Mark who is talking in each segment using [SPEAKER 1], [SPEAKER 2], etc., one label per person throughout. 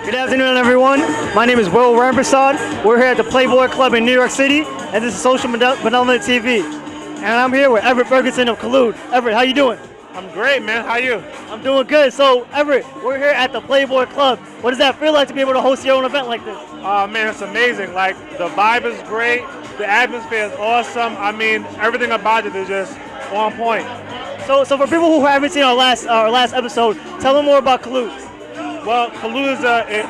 [SPEAKER 1] Good afternoon, everyone. My name is Will Rampersaud. We're here at the Playboy Club in New York City, and this is Social Benevolent TV. And I'm here with Everett Ferguson of Collude. Everett, how you doing?
[SPEAKER 2] I'm great, man. How you?
[SPEAKER 1] I'm doing good. So, Everett, we're here at the Playboy Club. What does that feel like to be able to host your own event like this?
[SPEAKER 2] Oh, man, it's amazing. Like, the vibe is great. The atmosphere is awesome. I mean, everything about it is just on point.
[SPEAKER 1] So for people who haven't seen our last episode, tell them more about Collude.
[SPEAKER 2] Well, Collude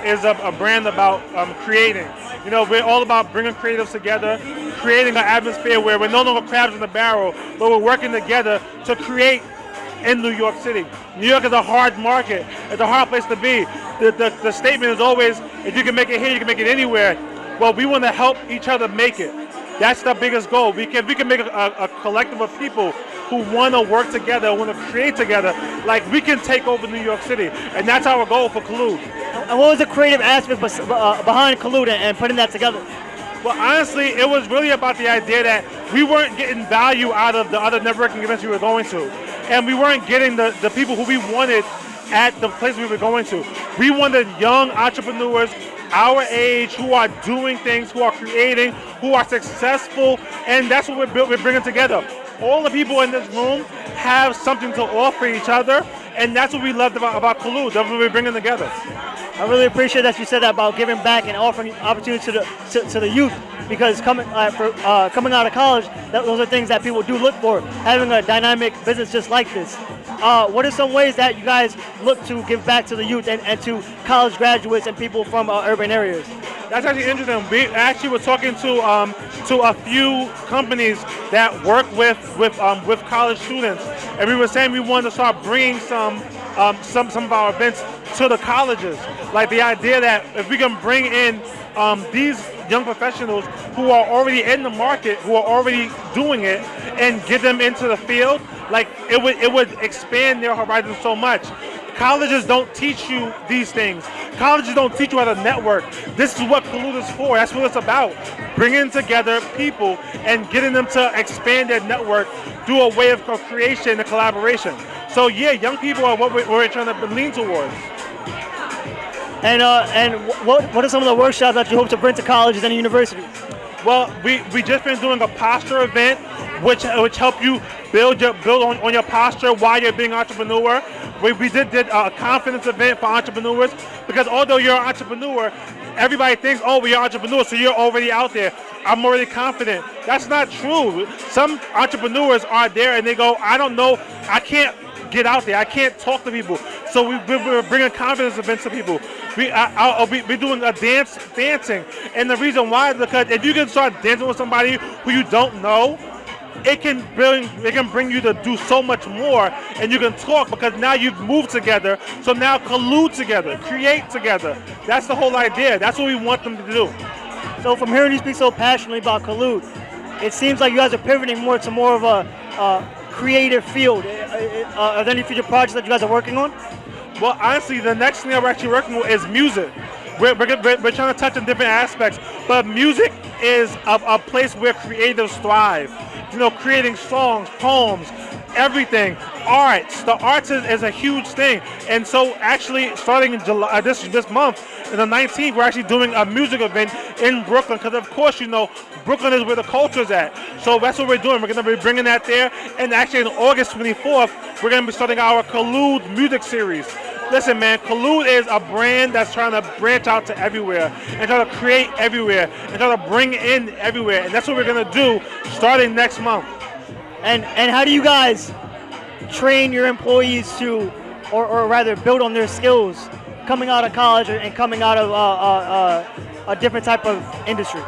[SPEAKER 2] is a brand about creating. You know, we're all about bringing creatives together, creating an atmosphere where we're no longer crabs in the barrel, but we're working together to create in New York City. New York is a hard market. It's a hard place to be. The statement is always, if you can make it here, you can make it anywhere. Well, we want to help each other make it. That's the biggest goal. We can make a collective of people who want to work together, want to create together. Like, we can take over New York City, and that's our goal for Collude.
[SPEAKER 1] And what was the creative aspect behind Collude and putting that together?
[SPEAKER 2] Well, honestly, it was really about the idea that we weren't getting value out of the other networking events we were going to, and we weren't getting the people who we wanted at the place we were going to. We wanted young entrepreneurs our age who are doing things, who are creating, who are successful, and that's what we're bringing together. All the people in this room have something to offer each other, and that's what we loved about Collude. That's what we're bringing together.
[SPEAKER 1] I really appreciate that you said that about giving back and offering opportunities to the youth, because coming out of college, those are things that people do look for, having a dynamic business just like this. What are some ways that you guys look to give back to the youth and to college graduates and people from urban areas?
[SPEAKER 2] That's actually interesting. We actually were talking to a few companies that work with college students, and we were saying we wanted to start bringing some of our events to the colleges. Like the idea that if we can bring in these young professionals who are already in the market, who are already doing it, and get them into the field, like it would expand their horizons so much. Colleges don't teach you these things. Colleges don't teach you how to network. This is what Collude is for. That's what it's about. Bringing together people and getting them to expand their network through a way of creation and collaboration. So yeah, young people are what we're trying to lean towards.
[SPEAKER 1] And what are some of the workshops that you hope to bring to colleges and universities?
[SPEAKER 2] Well, we just been doing a posture event, which help you build on your posture while you're being an entrepreneur. We did a confidence event for entrepreneurs, because although you're an entrepreneur, everybody thinks, oh, we're entrepreneurs, so you're already out there. I'm already confident. That's not true. Some entrepreneurs are there and they go, I don't know, I can't get out there. I can't talk to people. So we're bringing confidence events to people. I'll be doing a dancing. And the reason why is because if you can start dancing with somebody who you don't know, it can bring you to do so much more, and you can talk because now you've moved together. So now collude together, create together. That's the whole idea. That's what we want them to do.
[SPEAKER 1] So from hearing you speak so passionately about Collude, it seems like you guys are pivoting more to more of a creative field. Are there any future projects that you guys are working on?
[SPEAKER 2] Well, honestly, the next thing that we're actually working on is music. We're trying to touch on different aspects, but music is a place where creatives thrive. You know, creating songs, poems, everything, arts. The arts is a huge thing, and so actually starting in July, this month, in the 19th, we're actually doing a music event in Brooklyn, because of course, you know, Brooklyn is where the culture's at. So that's what we're doing. We're going to be bringing that there, and actually on August 24th, we're going to be starting our Collude music series. Listen, man, Collude is a brand that's trying to branch out to everywhere and try to create everywhere and try to bring in everywhere. And that's what we're going to do starting next month.
[SPEAKER 1] And how do you guys train your employees to, or rather build on their skills coming out of college and coming out of a different type of industry?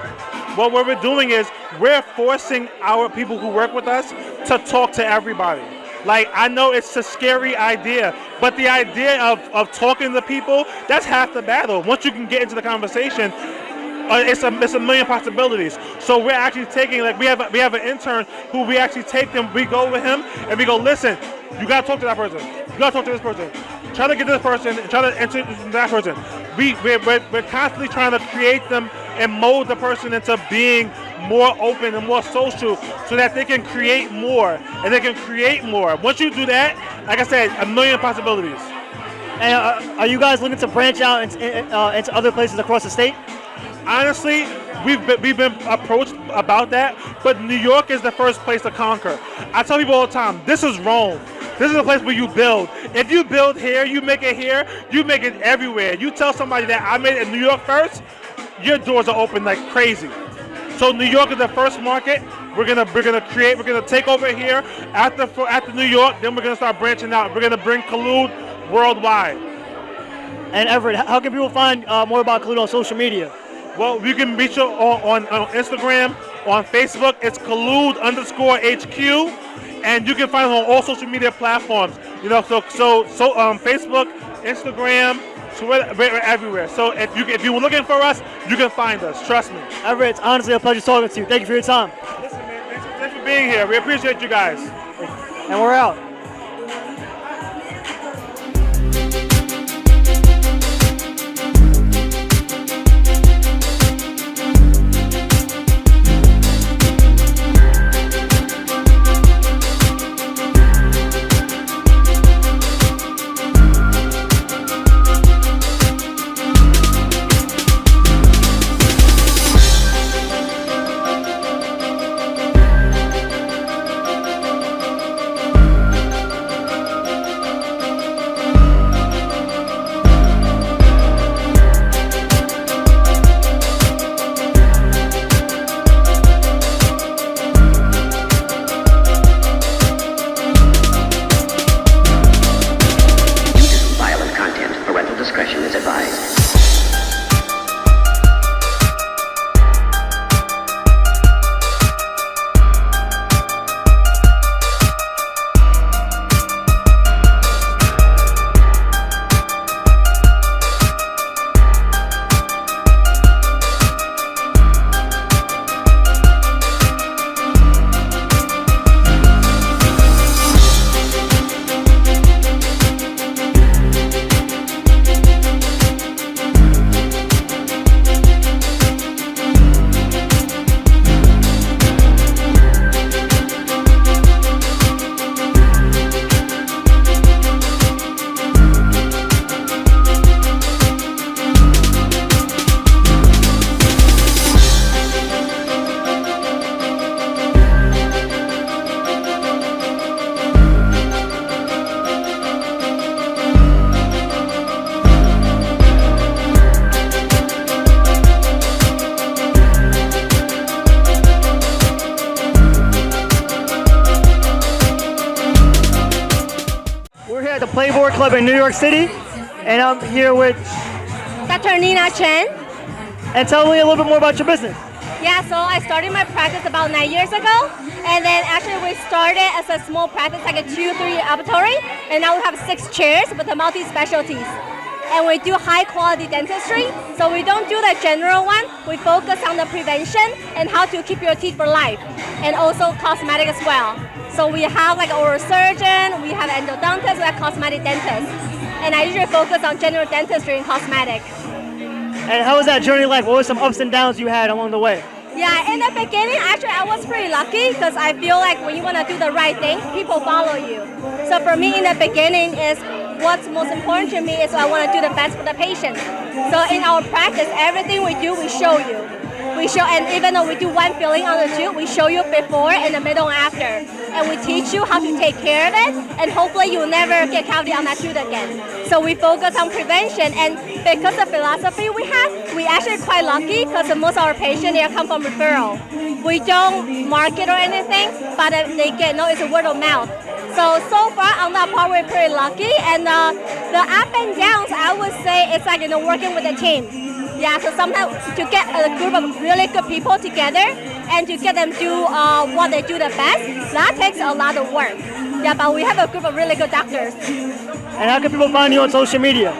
[SPEAKER 2] Well, what we're doing is we're forcing our people who work with us to talk to everybody. Like, I know it's a scary idea, but the idea of talking to people, that's half the battle. Once you can get into the conversation, it's a million possibilities. So we're actually taking, like, we have an intern who we actually take them, we go with him, and we go, listen, you gotta talk to that person. You gotta talk to this person. Try to get this person, and try to introduce that person. We're constantly trying to create them and mold the person into being more open and more social, so that they can create more and they can create more. Once you do that, like I said, a million possibilities.
[SPEAKER 1] And are you guys looking to branch out into other places across the state?
[SPEAKER 2] Honestly, we've been approached about that, but New York is the first place to conquer. I tell people all the time, this is Rome. This is a place where you build. If you build here, you make it here, you make it everywhere. You tell somebody that I made it in New York first, your doors are open like crazy. So New York is the first market. We're gonna take over here after New York. Then we're gonna start branching out. We're gonna bring Collude worldwide.
[SPEAKER 1] And Everett, how can people find more about Collude on social media?
[SPEAKER 2] Well, you can reach us on Instagram, on Facebook. It's Collude_HQ, and you can find us on all social media platforms. You know, so Facebook, Instagram. So we're everywhere. So if you were looking for us, you can find us. Trust me.
[SPEAKER 1] Everett, it's honestly a pleasure talking to you. Thank you for your time.
[SPEAKER 2] Listen, man, thanks for being here. We appreciate you guys.
[SPEAKER 1] And we're out.
[SPEAKER 3] Discretion is advised.
[SPEAKER 1] Playboard Club in New York City, and I'm here with
[SPEAKER 4] Dr. Nina Chen.
[SPEAKER 1] And tell me a little bit more about your business.
[SPEAKER 4] Yeah, so I started my practice about 9 years ago, and then actually we started as a small practice, like a 2-3 laboratory, and now we have 6 chairs with the multi-specialties. And we do high quality dentistry, so we don't do the general one. We focus on the prevention and how to keep your teeth for life, and also cosmetic as well. So we have like oral surgeon, we have endodontist, we have cosmetic dentist. And I usually focus on general dentistry and cosmetic.
[SPEAKER 1] And how was that journey like? What were some ups and downs you had along the way?
[SPEAKER 4] Yeah, in the beginning, actually, I was pretty lucky because I feel like when you want to do the right thing, people follow you. So for me, in the beginning, is what's most important to me is I want to do the best for the patient. So in our practice, everything we do, we show you. We show, and even though we do one filling on the tooth, we show you before and the middle and after. And we teach you how to take care of it, and hopefully you'll never get cavity on that tooth again. So we focus on prevention, and because of the philosophy we have, we actually quite lucky because most of our patients, they come from referral. We don't market or anything, but they get, no, it's a word of mouth. So far on that part, we're pretty lucky, and the up and downs, I would say it's like, working with a team. Yeah, so sometimes to get a group of really good people together and to get them do what they do the best, that takes a lot of work. Yeah, but we have a group of really good doctors.
[SPEAKER 1] And how can people find you on social media?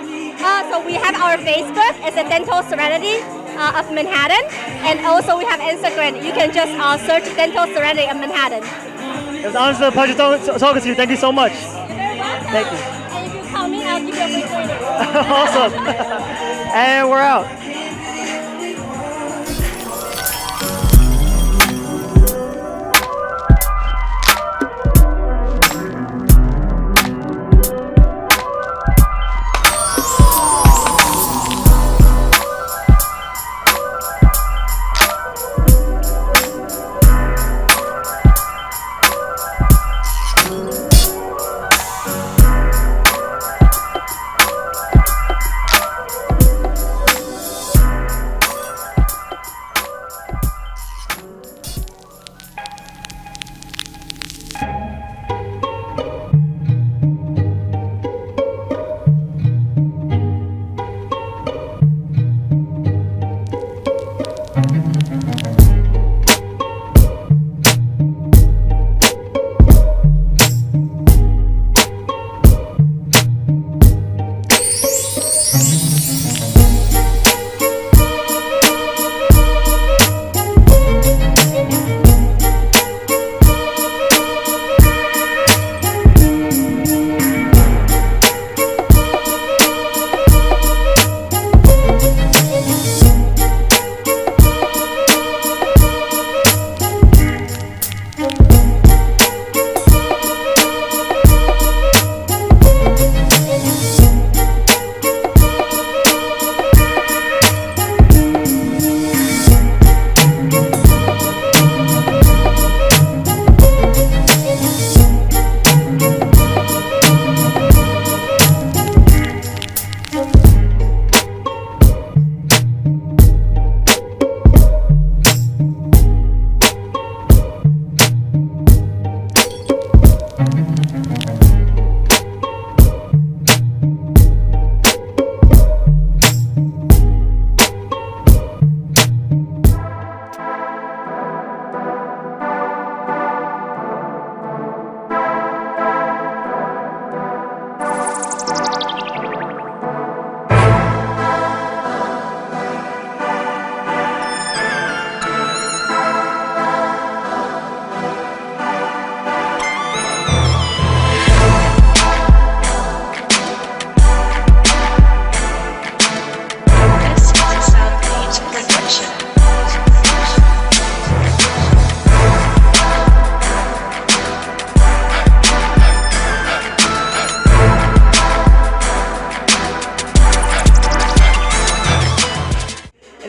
[SPEAKER 4] So we have our Facebook, it's a Dental Serenity of Manhattan, and also we have Instagram. You can just search Dental Serenity of Manhattan.
[SPEAKER 1] It was honestly a pleasure talking to you. Thank you so much.
[SPEAKER 4] You're very welcome.
[SPEAKER 1] Thank you.
[SPEAKER 4] And if you call me, I'll give you a free cleaning.
[SPEAKER 1] Awesome. And we're out.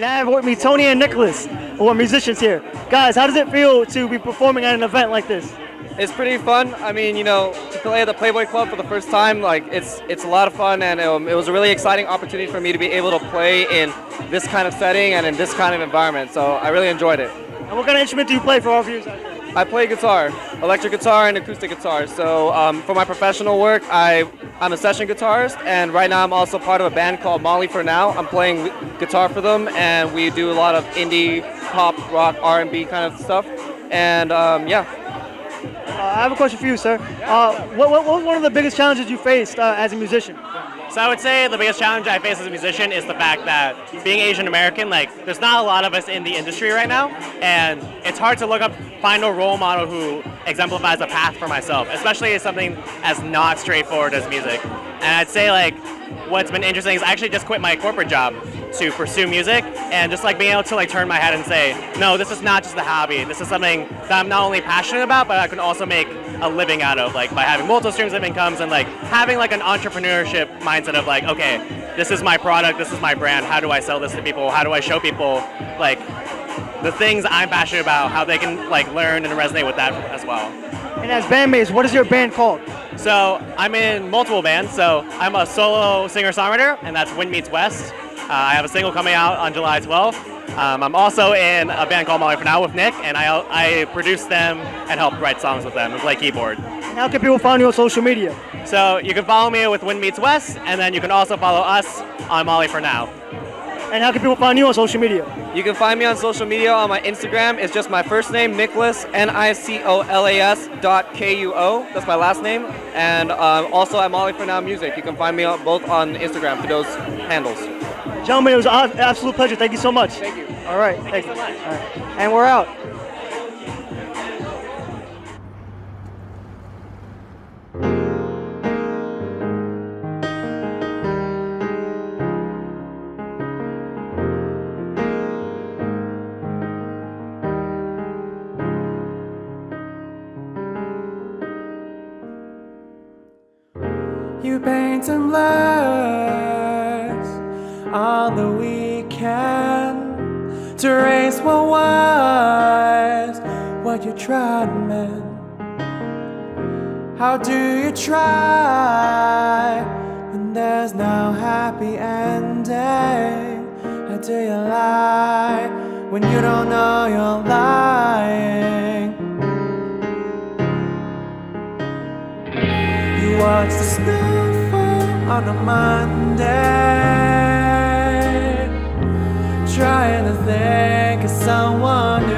[SPEAKER 1] I have with me Tony and Nicholas, who are musicians here. Guys, how does it feel to be performing at an event like this?
[SPEAKER 5] It's pretty fun. I mean, to play at the Playboy Club for the first time, it's a lot of fun, and it was a really exciting opportunity for me to be able to play in this kind of setting and in this kind of environment. So I really enjoyed it.
[SPEAKER 1] And what kind of instrument do you play for our viewers out there?
[SPEAKER 5] I play guitar, electric guitar and acoustic guitar. So for my professional work, I'm a session guitarist, and right now I'm also part of a band called Molly for Now. I'm playing guitar for them, and we do a lot of indie, pop, rock, R&B kind of stuff. And yeah.
[SPEAKER 1] I have a question for you, sir. What was one of the biggest challenges you faced as a musician?
[SPEAKER 6] So I would say the biggest challenge I face as a musician is the fact that being Asian American, there's not a lot of us in the industry right now, and it's hard to find a role model who exemplifies a path for myself, especially something as not straightforward as music. And I'd say what's been interesting is I actually just quit my corporate job to pursue music, and just being able to turn my head and say, no, this is not just a hobby. This is something that I'm not only passionate about, but I can also make a living out of, by having multiple streams of incomes and having an entrepreneurship mindset of okay, this is my product, this is my brand. How do I sell this to people? How do I show people the things I'm passionate about, how they can learn and resonate with that as well.
[SPEAKER 1] And as bandmates, what is your band called?
[SPEAKER 6] So I'm in multiple bands. So I'm a solo singer-songwriter, and that's Wind Meets West. I have a single coming out on July 12th. I'm also in a band called Molly for Now with Nick, and I produce them and help write songs with them and play keyboard.
[SPEAKER 1] And how can people find you on social media?
[SPEAKER 6] So you can follow me with Wind Meets West, and then you can also follow us on Molly for Now.
[SPEAKER 1] And how can people find you on social media?
[SPEAKER 5] You can find me on social media on my Instagram. It's just my first name, Nicholas, NICOLAS.KUO. That's my last name. And also at Molly for Now Music. You can find me both on Instagram for those handles.
[SPEAKER 1] Gentlemen, it was an absolute pleasure. Thank you so much.
[SPEAKER 5] Thank you.
[SPEAKER 1] All right. Thank you. All right. And we're out.
[SPEAKER 7] You paint some lines on the weekend to erase what was, what you tried, man. How do you try when there's no happy ending? How do you lie when you don't know you're lying? You watch the snow fall on a Monday, trying to think of someone new.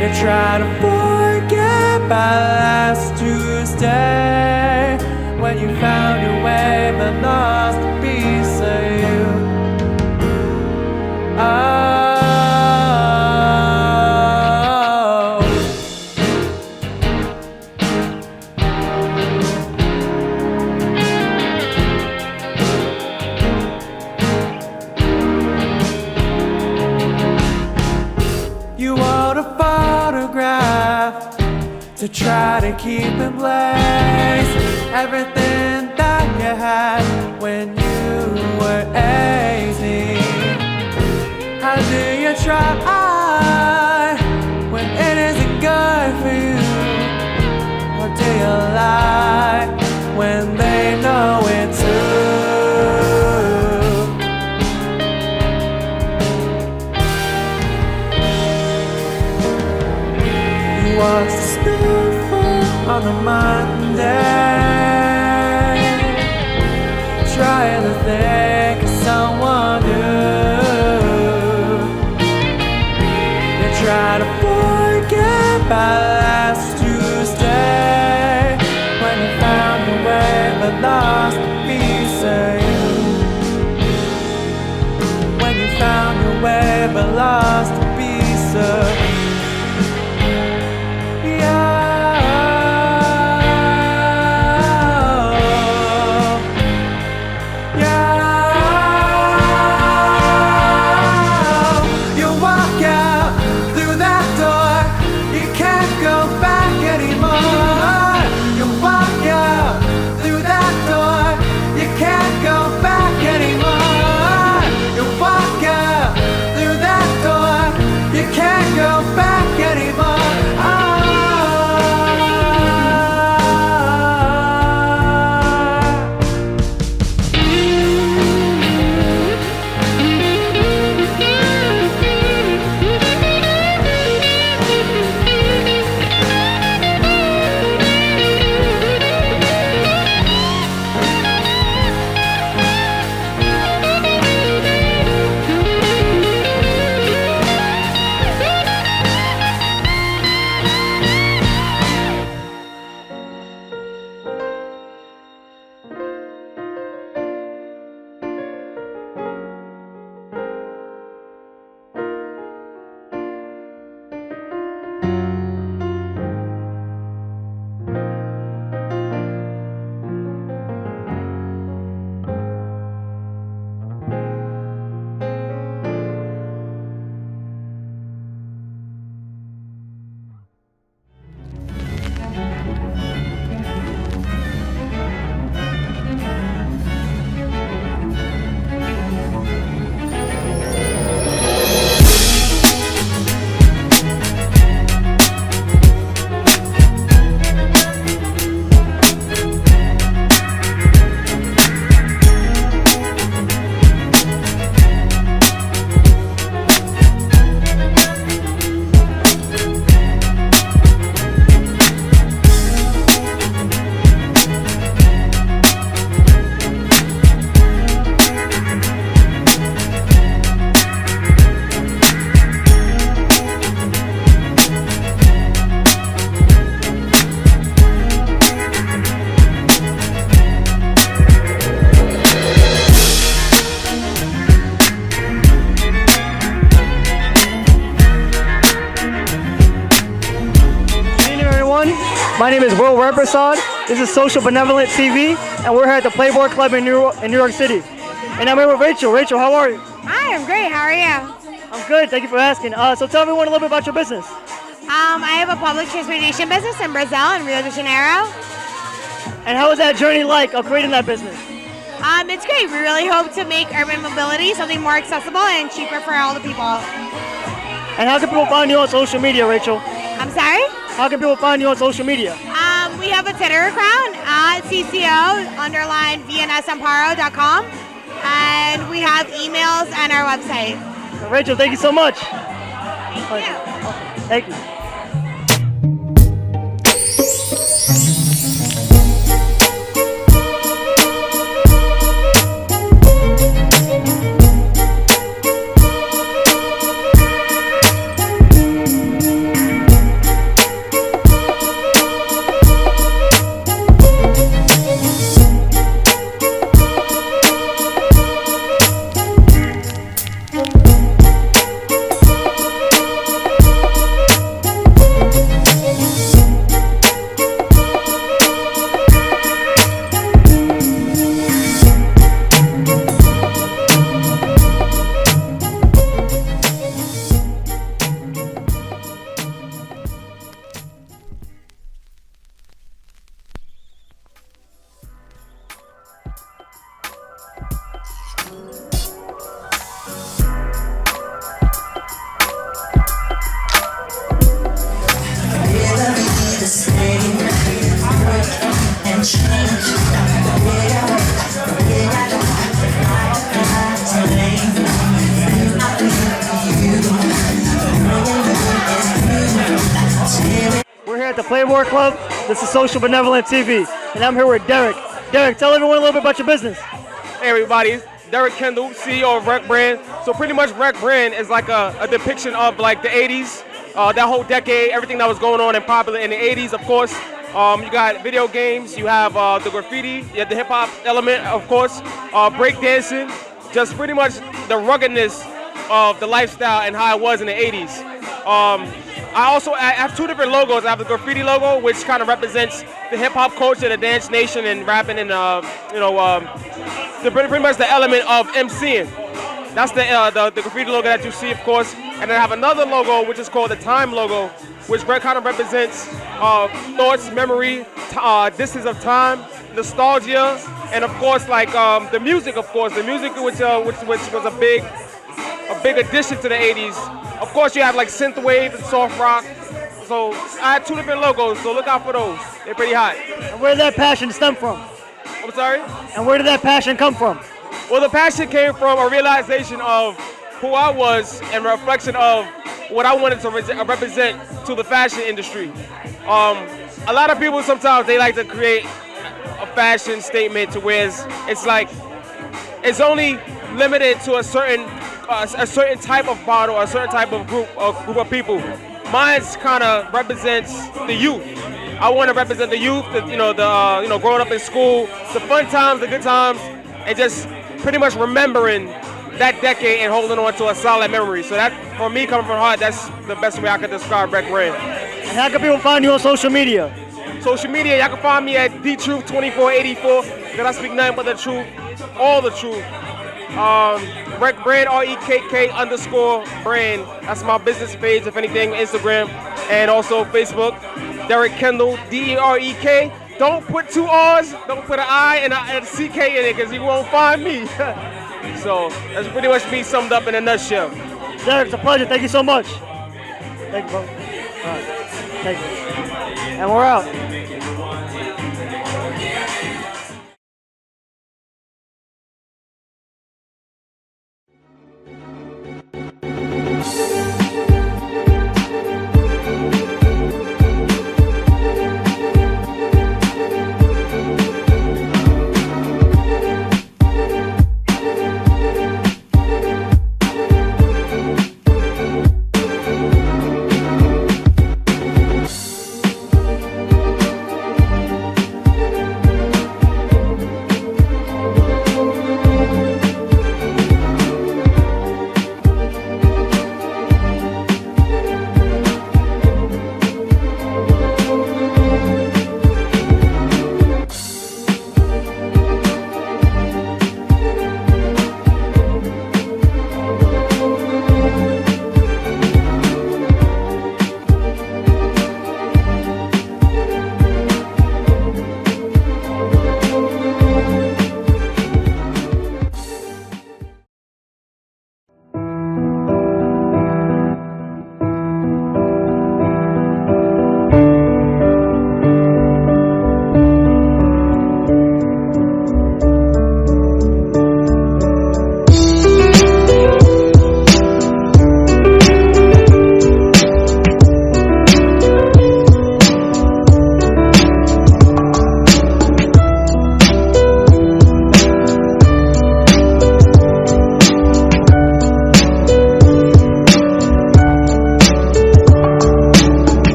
[SPEAKER 7] You try to forget by last Tuesday when you found your way to try to keep in place everything that you had when you were 18. How do you try when it isn't good for you? Or do you lie when they know it's true? You watch the snowfall on a Monday, trying to think of someone new. You try to forget about last Tuesday when you found your way but lost a piece of you. When you found your way but lost a piece of you.
[SPEAKER 1] My name is Rampersaud. This is Social Benevolent TV, and we're here at the Playboy Club in New York City. And I'm here with Rachel. Rachel, how are you?
[SPEAKER 8] Hi, I'm great. How are you?
[SPEAKER 1] I'm good. Thank you for asking. So tell everyone a little bit about your business.
[SPEAKER 8] I have a public transportation business in Brazil and Rio de Janeiro.
[SPEAKER 1] And how was that journey like of creating that business?
[SPEAKER 8] It's great. We really hope to make urban mobility something more accessible and cheaper for all the people.
[SPEAKER 1] And how can people find you on social media, Rachel?
[SPEAKER 8] I'm sorry?
[SPEAKER 1] How can people find you on social media?
[SPEAKER 8] We have a Twitter account at CCO_VNSAmparo.com, and we have emails and our website.
[SPEAKER 1] Rachel, thank you so much.
[SPEAKER 8] Thank you.
[SPEAKER 1] Thank you. We're here at the Playboy Club. This is Social Benevolent TV, and I'm here with Derek. Derek, tell everyone a little bit about your business.
[SPEAKER 9] Hey everybody, Derek Kendall, CEO of Rec Brand. So pretty much Rec Brand is like a depiction of like the 80s, that whole decade, everything that was going on and popular in the 80s, of course. You got video games, you have the graffiti, you have the hip hop element, of course, break dancing, just pretty much the ruggedness of the lifestyle and how it was in the 80s. I have two different logos. I have the graffiti logo, which kind of represents the hip hop culture, the dance nation, and rapping, and pretty much the element of MCing. That's the graffiti logo that you see, of course. And then I have another logo, which is called the Time logo, which kind of represents thoughts, memory, distance of time, nostalgia, and of course, like the music, of course, the music which was a big addition to the 80s. Of course, you have like synthwave and soft rock. So I had two different logos, so look out for those. They're pretty hot.
[SPEAKER 1] And where did that passion stem from?
[SPEAKER 9] I'm sorry?
[SPEAKER 1] And where did that passion come from?
[SPEAKER 9] Well, the passion came from a realization of who I was and a reflection of what I wanted to represent to the fashion industry. A lot of people sometimes, they like to create a fashion statement to where it's like, it's only limited to a certain type of model, a certain type of group of people. Mine kind of represents the youth. I want to represent the youth, growing up in school, the fun times, the good times, and just pretty much remembering that decade and holding on to a solid memory. So that, for me, coming from heart, that's the best way I could describe Rec Brand.
[SPEAKER 1] And how can people find you on social media?
[SPEAKER 9] Social media, y'all can find me at DTruth2484, because I speak nothing but the truth, all the truth. Rec Brand, REKK_brand. That's my business page, if anything, Instagram, and also Facebook. Derek Kendall, DEREK. Don't put two R's, don't put an I and a CK in it, because you won't find me. So that's pretty much me summed up in a nutshell.
[SPEAKER 1] Derek, it's a pleasure. Thank you so much. Thank you, bro. All right. Thank you. And we're out.